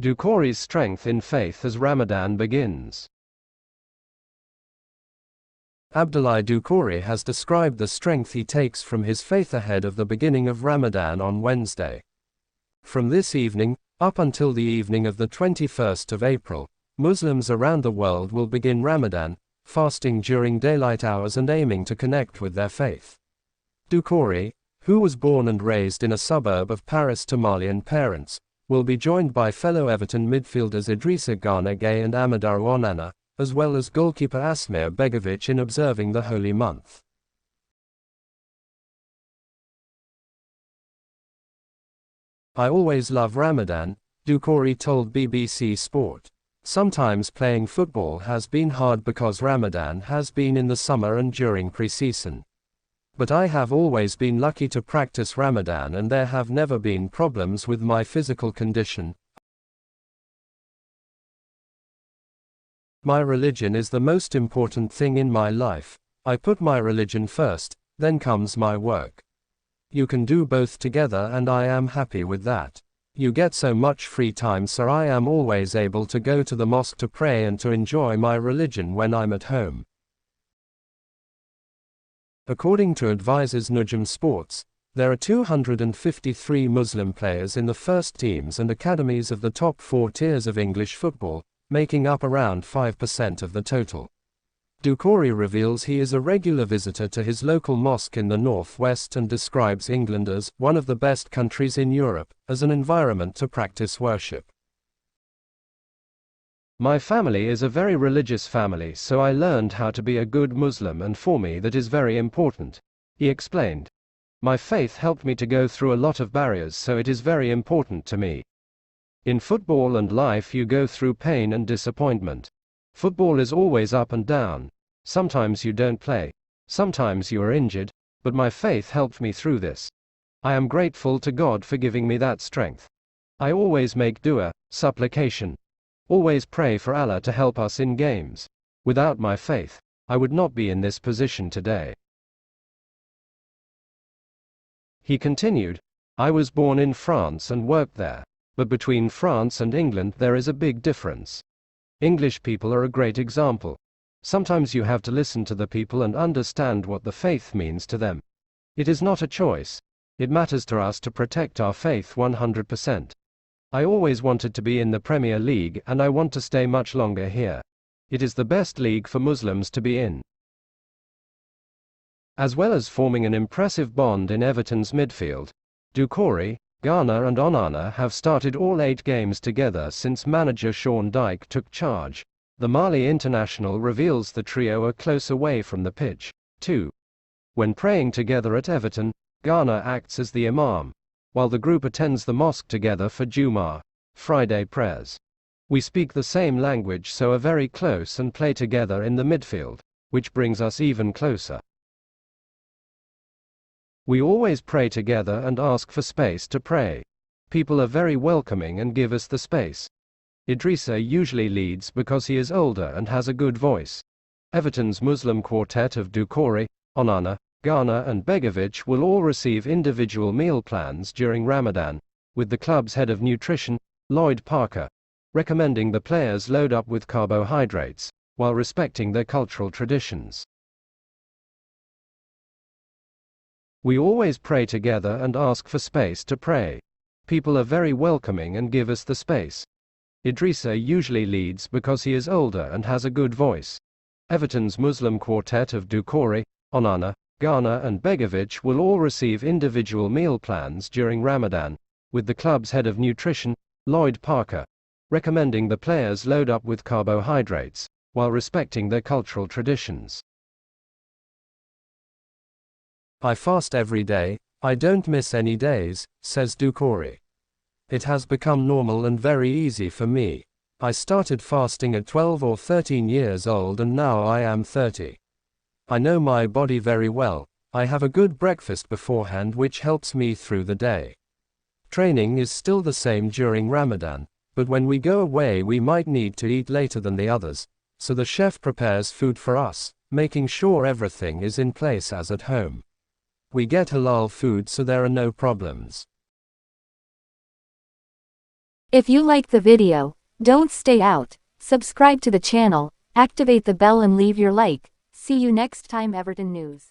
Doucoure'S strength in faith as Ramadan begins. Abdoulaye Doucoure has described the strength he takes from his faith ahead of the beginning of Ramadan on Wednesday. From this evening, up until the evening of the 21st of April, Muslims around the world will begin Ramadan, fasting during daylight hours and aiming to connect with their faith. Doucoure, who was born and raised in a suburb of Paris to Malian parents, will be joined by fellow Everton midfielders Idrissa Gana Gueye and Amadou Onana, as well as goalkeeper Asmir Begovic in observing the holy month. "I always love Ramadan," Doucoure told BBC Sport. "Sometimes playing football has been hard because Ramadan has been in the summer and during pre-season. But I have always been lucky to practice Ramadan and there have never been problems with my physical condition. My religion is the most important thing in my life. I put my religion first, then comes my work. You can do both together and I am happy with that. You get so much free time, so I am always able to go to the mosque to pray and to enjoy my religion when I'm at home." According to advisors Nujum Sports, there are 253 Muslim players in the first teams and academies of the top 4 tiers of English football, making up around 5% of the total. Doucoure reveals he is a regular visitor to his local mosque in the northwest and describes England as one of the best countries in Europe, as an environment to practice worship. "My family is a very religious family, so I learned how to be a good Muslim, and for me that is very important," he explained. "My faith helped me to go through a lot of barriers, so it is very important to me. In football and life you go through pain and disappointment. Football is always up and down. Sometimes you don't play. Sometimes you are injured, but my faith helped me through this. I am grateful to God for giving me that strength. I always make dua, supplication. Always pray for Allah to help us in games. Without my faith, I would not be in this position today." He continued, "I was born in France and worked there. But between France and England there is a big difference. English people are a great example. Sometimes you have to listen to the people and understand what the faith means to them. It is not a choice. It matters to us to protect our faith 100%. I always wanted to be in the Premier League and I want to stay much longer here. It is the best league for Muslims to be in." As well as forming an impressive bond in Everton's midfield, Doucoure, Gana and Onana have started all 8 games together since manager Sean Dyche took charge. The Mali international reveals the trio are close away from the pitch, too. When praying together at Everton, Gana acts as the imam, while the group attends the mosque together for Jumu'ah, Friday prayers. "We speak the same language, so are very close and play together in the midfield, which brings us even closer. We always pray together and ask for space to pray. People are very welcoming and give us the space. Idrissa usually leads because he is older and has a good voice." Everton's Muslim quartet of Doucoure, Onana, Gana and Begovic will all receive individual meal plans during Ramadan, with the club's head of nutrition, Lloyd Parker, recommending the players load up with carbohydrates, while respecting their cultural traditions. "We always pray together and ask for space to pray. People are very welcoming and give us the space. Idrissa usually leads because he is older and has a good voice." Everton's Muslim quartet of Doucoure, Onana, Gana and Begovic will all receive individual meal plans during Ramadan, with the club's head of nutrition, Lloyd Parker, recommending the players load up with carbohydrates, while respecting their cultural traditions. "I fast every day, I don't miss any days," says Doucoure. "It has become normal and very easy for me. I started fasting at 12 or 13 years old and now I am 30. I know my body very well. I have a good breakfast beforehand which helps me through the day. Training is still the same during Ramadan, but when we go away we might need to eat later than the others, so the chef prepares food for us, making sure everything is in place as at home. We get halal food so there are no problems. If you like the video, don't stay out. Subscribe to the channel, activate the bell and leave your like. See you next time Everton News.